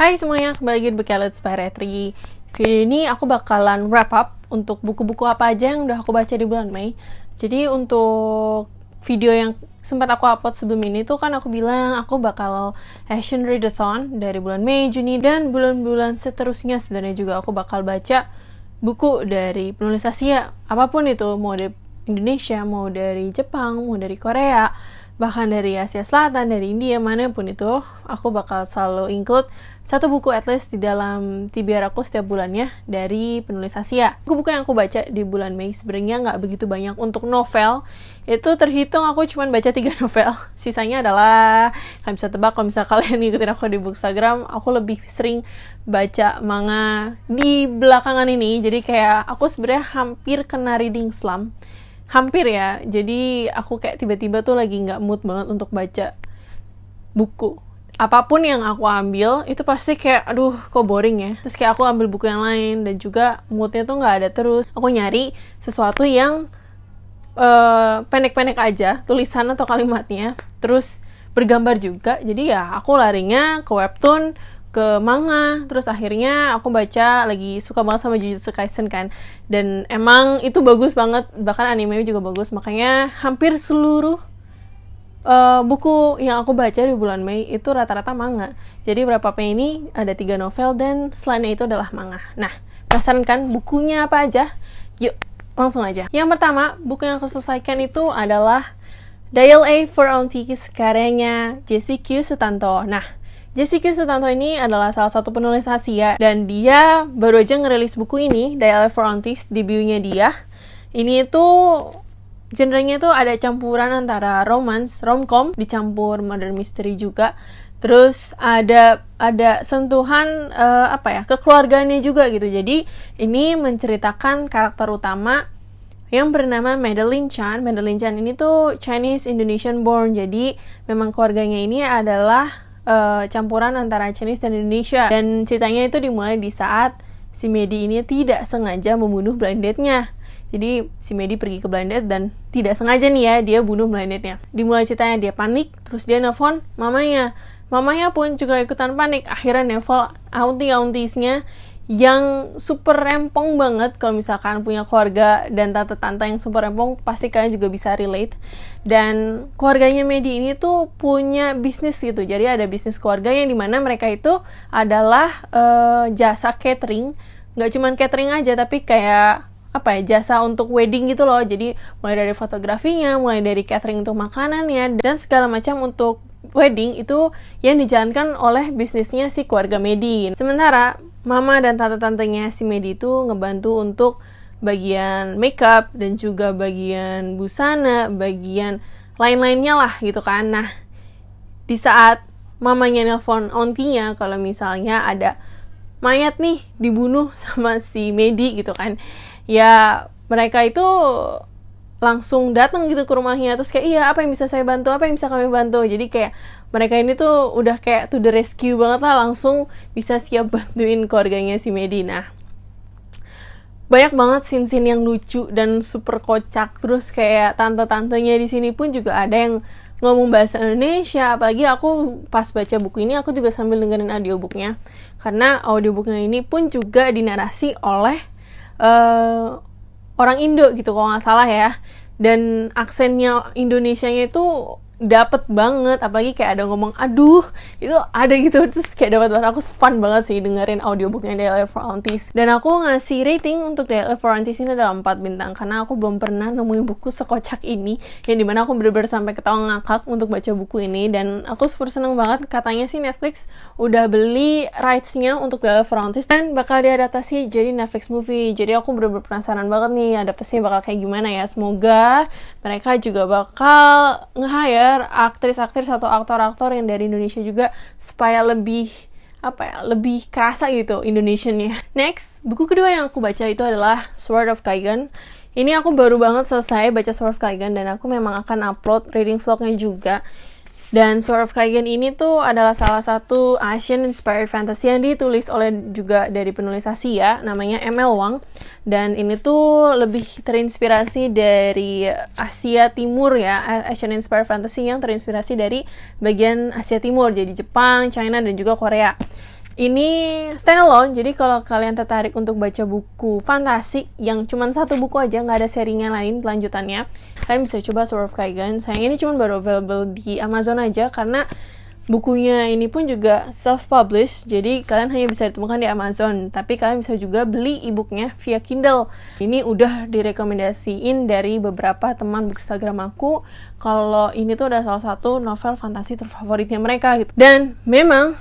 Hai semuanya, kembali lagi di Bekelet by Retri. Video ini aku bakalan wrap up untuk buku-buku apa aja yang udah aku baca di bulan Mei. Jadi untuk video yang sempat aku upload sebelum ini tuh kan aku bilang aku bakal Asian Readathon dari bulan Mei, Juni, dan bulan-bulan seterusnya sebenarnya juga aku bakal baca buku dari penulis Asia. Apapun itu, mau dari Indonesia, mau dari Jepang, mau dari Korea, bahkan dari Asia Selatan, dari India, manapun itu, aku bakal selalu include satu buku at least di dalam TBR aku setiap bulannya dari penulis Asia. Buku-buku yang aku baca di bulan Mei sebenarnya nggak begitu banyak. Untuk novel, itu terhitung aku cuma baca 3 novel. Sisanya adalah, kalian bisa tebak kalau misalnya kalian ngikutin aku di Bookstagram, aku lebih sering baca manga di belakangan ini. Jadi kayak aku sebenarnya hampir kena reading slump. Hampir ya, jadi aku kayak tiba-tiba tuh lagi nggak mood banget untuk baca buku. Apapun yang aku ambil, itu pasti kayak, aduh kok boring ya. Terus kayak aku ambil buku yang lain, dan juga moodnya tuh nggak ada terus. Aku nyari sesuatu yang pendek-pendek aja, tulisan atau kalimatnya. Terus bergambar juga, jadi ya aku larinya ke webtoon, ke manga, terus akhirnya aku baca, lagi suka banget sama Jujutsu Kaisen kan, dan emang itu bagus banget, bahkan animenya juga bagus, makanya hampir seluruh buku yang aku baca di bulan Mei itu rata-rata manga. Jadi berapa Mei ini ada 3 novel dan selainnya itu adalah manga. Nah, penasaran kan bukunya apa aja? Yuk, langsung aja. Yang pertama, buku yang aku selesaikan itu adalah Dial A for Aunties karyanya JCQ Sutanto. Nah, JCQ Sutanto ini adalah salah satu penulis Asia, dan dia baru aja ngerilis buku ini, Dial A for Aunties, debutnya dia. Ini tuh genrenya tuh ada campuran antara romance, rom-com, dicampur murder mystery juga. Terus ada sentuhan kekeluargaannya juga gitu. Jadi ini menceritakan karakter utama yang bernama Madeline Chan. Madeline Chan ini tuh Chinese Indonesian born. Jadi memang keluarganya ini adalah campuran antara Chinese dan Indonesia. Dan ceritanya itu dimulai di saat si Medi ini tidak sengaja membunuh blind date-nya. Jadi si Medi pergi ke blind date dan tidak sengaja nih ya, dia bunuh blind date-nya. Dimulai ceritanya dia panik, terus dia nelfon mamanya. Mamanya pun juga ikutan panik. Akhirnya nelfon auntie-auntiesnya yang super rempong banget. Kalau misalkan punya keluarga dan tante-tante yang super rempong, pasti kalian juga bisa relate. Dan keluarganya Medi ini tuh punya bisnis gitu. Jadi ada bisnis keluarga yang dimana mereka itu adalah jasa catering. Nggak cuma catering aja, tapi kayak jasa untuk wedding gitu loh. Jadi mulai dari fotografinya, mulai dari catering untuk makanannya, dan segala macam untuk wedding itu yang dijalankan oleh bisnisnya si keluarga Medi. Sementara mama dan tante-tantenya si Medi itu ngebantu untuk bagian makeup dan juga bagian busana, bagian lain-lainnya lah gitu kan. Nah, di saat mamanya nelpon auntinya kalau misalnya ada mayat nih dibunuh sama si Medi gitu kan, ya mereka itu langsung datang gitu ke rumahnya, terus kayak iya apa yang bisa saya bantu, apa yang bisa kami bantu. Jadi kayak mereka ini tuh udah kayak to the rescue banget lah, langsung bisa siap bantuin keluarganya si Medi. Nah, banyak banget scene-scene yang lucu dan super kocak. Terus kayak tante-tantenya di sini pun juga ada yang ngomong bahasa Indonesia. Apalagi aku pas baca buku ini aku juga sambil dengerin audiobooknya, karena audiobooknya ini pun juga dinarasi oleh orang Indo gitu kalau nggak salah ya, dan aksennya Indonesianya itu dapet banget, apalagi kayak ada ngomong aduh itu ada gitu, terus kayak dapet banget. Aku fun banget sih dengerin audiobooknya Dial A for Aunties, dan aku ngasih rating untuk Dial A for Aunties ini adalah 4 bintang, karena aku belum pernah nemuin buku sekocak ini, yang dimana aku bener-bener sampai ketawa ngakak untuk baca buku ini. Dan aku super seneng banget, katanya sih Netflix udah beli rights-nya untuk Dial A for Aunties dan bakal diadaptasi jadi Netflix movie. Jadi aku bener-bener penasaran banget nih adaptasinya bakal kayak gimana ya. Semoga mereka juga bakal nge-hire aktris-aktris atau aktor-aktor yang dari Indonesia juga, supaya lebih lebih kerasa gitu Indonesian-nya. Next, buku kedua yang aku baca itu adalah Sword of Kaigen. Ini aku baru banget selesai baca Sword of Kaigen, dan aku memang akan upload reading vlognya juga. Dan Sword of Kaigen ini tuh adalah salah satu Asian Inspired Fantasy yang ditulis oleh juga dari penulis Asia, namanya ML Wang. Dan ini tuh lebih terinspirasi dari Asia Timur ya, Asian Inspired Fantasy yang terinspirasi dari bagian Asia Timur, jadi Jepang, China, dan juga Korea. Ini standalone, jadi kalau kalian tertarik untuk baca buku fantasi yang cuma satu buku aja, nggak ada serinya lain lanjutannya, kalian bisa coba Sword of Kaigan. Sayangnya ini cuma baru available di Amazon aja, karena bukunya ini pun juga self-published, jadi kalian hanya bisa ditemukan di Amazon. Tapi kalian bisa juga beli e-booknya via Kindle. Ini udah direkomendasiin dari beberapa teman bookstagram aku, kalau ini tuh adalah salah satu novel fantasi terfavoritnya mereka gitu. Dan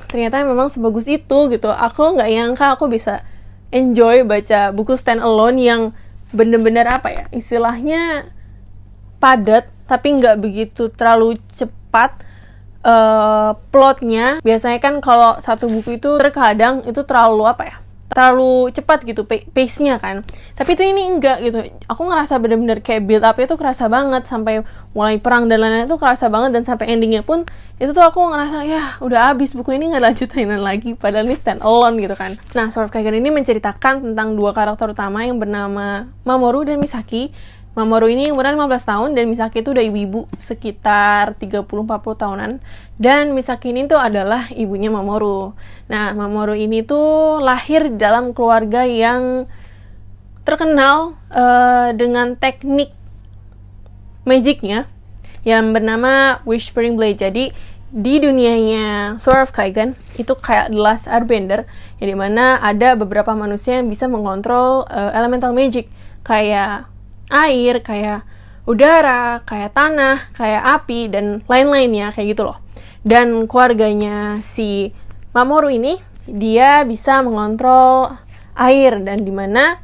ternyata memang sebagus itu gitu. Aku nggak nyangka aku bisa enjoy baca buku standalone yang bener-bener istilahnya padat, tapi nggak begitu terlalu cepat. Plotnya biasanya kan kalau satu buku itu terkadang itu terlalu terlalu cepat gitu pace-nya kan, tapi itu ini enggak gitu. Aku ngerasa bener-bener kayak build up itu kerasa banget, sampai mulai perang dan lain-lain itu kerasa banget, dan sampai endingnya pun itu tuh aku ngerasa ya udah habis buku ini, nggak lanjutin lagi, padahal ini stand alone gitu kan. Nah, Sword of Kaigan ini menceritakan tentang dua karakter utama yang bernama Mamoru dan Misaki. Mamoru ini umurnya 15 tahun dan Misaki itu udah ibu-ibu sekitar 30-40 tahunan. Dan Misaki ini tuh adalah ibunya Mamoru. Nah, Mamoru ini tuh lahir di dalam keluarga yang terkenal dengan teknik magicnya yang bernama Whispering Blade. Jadi di dunianya Sword of Kaigan itu kayak The Last Airbender, yang dimana ada beberapa manusia yang bisa mengontrol elemental magic, kayak air, kayak udara, kayak tanah, kayak api, dan lain-lainnya kayak gitu loh. Dan keluarganya si Mamoru ini, dia bisa mengontrol air, dan dimana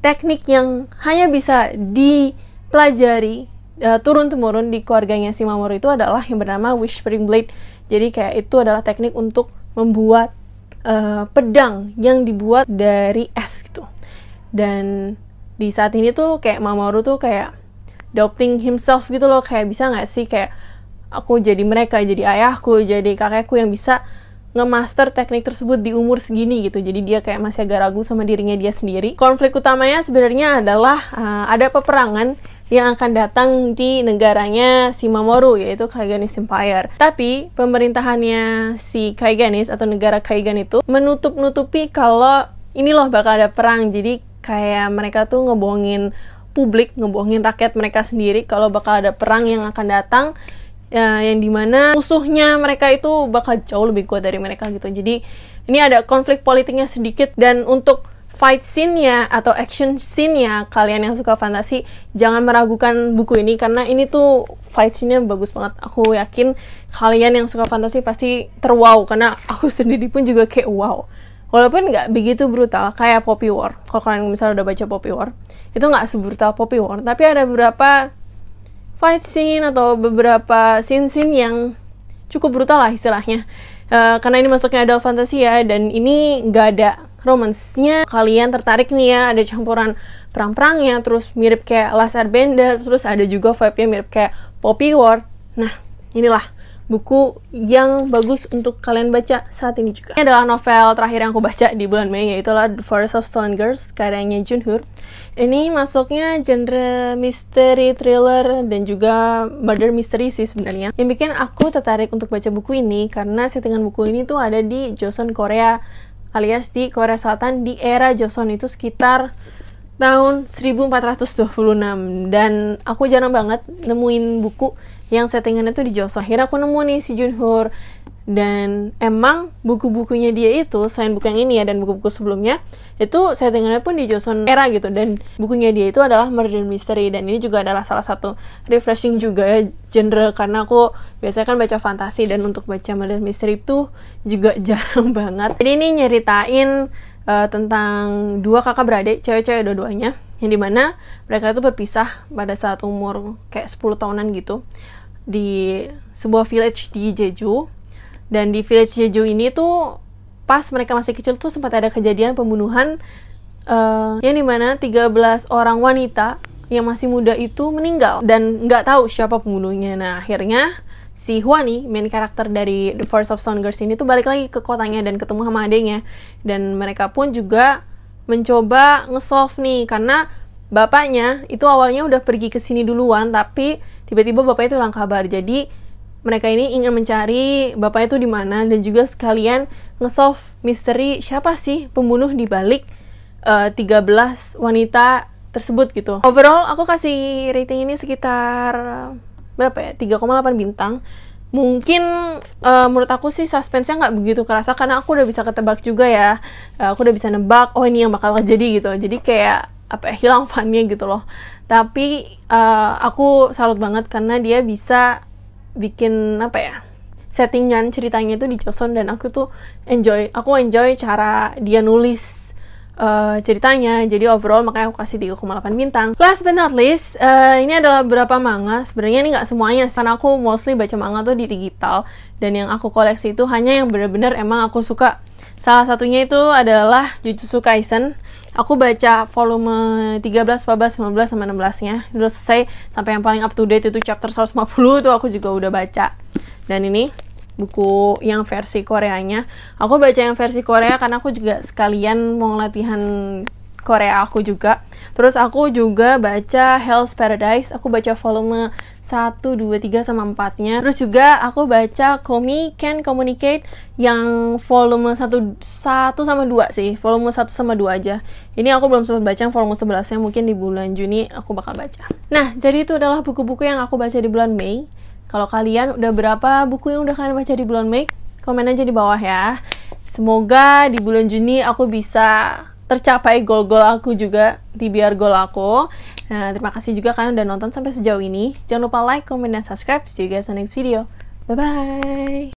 teknik yang hanya bisa dipelajari turun-temurun di keluarganya si Mamoru itu adalah yang bernama Whispering Blade. Jadi kayak itu adalah teknik untuk membuat pedang yang dibuat dari es gitu. Dan di saat ini tuh kayak Mamoru tuh kayak doubting himself gitu loh, kayak bisa nggak sih kayak aku jadi mereka, jadi ayahku, jadi kakekku yang bisa nge-master teknik tersebut di umur segini gitu. Jadi dia kayak masih agak ragu sama dirinya dia sendiri. Konflik utamanya sebenarnya adalah ada peperangan yang akan datang di negaranya si Mamoru, yaitu Kaiganese Empire. Tapi pemerintahannya si Kaiganese atau negara Kaigan itu menutup-nutupi kalau ini loh bakal ada perang. Jadi kayak mereka tuh ngebohongin publik, ngebohongin rakyat mereka sendiri kalau bakal ada perang yang akan datang, yang dimana musuhnya mereka itu bakal jauh lebih kuat dari mereka gitu. Jadi ini ada konflik politiknya sedikit. Dan untuk fight scene-nya atau action scene-nya, kalian yang suka fantasi jangan meragukan buku ini, karena ini tuh fight scene-nya bagus banget. Aku yakin kalian yang suka fantasi pasti terwow, karena aku sendiri pun juga kayak wow. Walaupun nggak begitu brutal kayak Poppy War. Kalau kalian misalnya udah baca Poppy War, itu nggak sebrutal Poppy War, tapi ada beberapa fight scene atau beberapa scene-scene yang cukup brutal lah istilahnya. Karena ini masuknya adult fantasy ya, dan ini nggak ada romance-nya. Kalian tertarik nih ya, ada campuran perang-perangnya, terus mirip kayak Last Airbender, terus ada juga vibe-nya mirip kayak Poppy War. Nah, inilah buku yang bagus untuk kalian baca saat ini juga. Ini adalah novel terakhir yang aku baca di bulan Mei, yaitu The Forest of Stolen Girls, karyanya Junhur. Ini masuknya genre mystery, thriller, dan juga murder mystery sih sebenarnya. Yang bikin aku tertarik untuk baca buku ini karena settingan buku ini tuh ada di Joseon, Korea, alias di Korea Selatan di era Joseon itu sekitar tahun 1426. Dan aku jarang banget nemuin buku yang settingannya tuh di Joseon. Akhirnya aku nemu nih si Junhur. Dan emang buku-bukunya dia itu, selain buku yang ini ya dan buku-buku sebelumnya, itu settingannya pun di Joseon era gitu. Dan bukunya dia itu adalah murder mystery. Dan ini juga adalah salah satu refreshing juga ya genre, karena aku biasanya kan baca fantasi, dan untuk baca murder mystery itu juga jarang banget. Jadi ini nyeritain tentang dua kakak beradik, cewek-cewek dua-duanya, yang dimana mereka itu berpisah pada saat umur kayak 10 tahunan gitu di sebuah village di Jeju. Dan di village Jeju ini tuh pas mereka masih kecil tuh sempat ada kejadian pembunuhan yang dimana 13 orang wanita yang masih muda itu meninggal dan nggak tahu siapa pembunuhnya. Nah, akhirnya si Hwani, main karakter dari The Forest of Stolen Girls ini tuh balik lagi ke kotanya dan ketemu sama adenya. Dan mereka pun juga mencoba nge-solve nih, karena bapaknya itu awalnya udah pergi ke sini duluan, tapi tiba-tiba bapaknya itu hilang kabar. Jadi mereka ini ingin mencari bapaknya itu di mana dan juga sekalian nge-solve misteri siapa sih pembunuh di balik 13 wanita tersebut gitu. Overall aku kasih rating ini sekitar berapa ya? 3,8 bintang. Mungkin menurut aku sih suspense-nya nggak begitu kerasa karena aku udah bisa ketebak juga ya. Aku udah bisa nebak, oh ini yang bakal terjadi gitu. Jadi kayak apa ya, hilang fun-nya gitu loh. Tapi aku salut banget karena dia bisa bikin apa ya, settingan ceritanya itu di Joseon dan aku tuh enjoy cara dia nulis ceritanya. Jadi overall makanya aku kasih 3,8 bintang. Last but not least, ini adalah beberapa manga. Sebenarnya ini nggak semuanya karena aku mostly baca manga tuh di digital, dan yang aku koleksi itu hanya yang benar-benar emang aku suka. Salah satunya itu adalah Jujutsu Kaisen. Aku baca volume 13, 14, 15 sama 16-nya. Udah selesai sampai yang paling up to date itu chapter 150 tuh aku juga udah baca. Dan ini buku yang versi Koreanya. Aku baca yang versi Korea karena aku juga sekalian mau latihan Korea aku juga. Terus aku juga baca Hell's Paradise. Aku baca volume 1, 2, 3 sama 4-nya. Terus juga aku baca Komi Can Communicate yang volume 1 sama 2 sih. Volume 1 sama 2 aja. Ini aku belum sempat baca yang volume 11-nya, mungkin di bulan Juni aku bakal baca. Nah, jadi itu adalah buku-buku yang aku baca di bulan Mei. Kalau kalian udah berapa buku yang udah kalian baca di bulan Mei? Komen aja di bawah ya. Semoga di bulan Juni aku bisa tercapai goal-goal aku juga di biar goal aku. Nah, terima kasih juga kalian udah nonton sampai sejauh ini. Jangan lupa like, comment, dan subscribe. See you guys on next video. Bye-bye!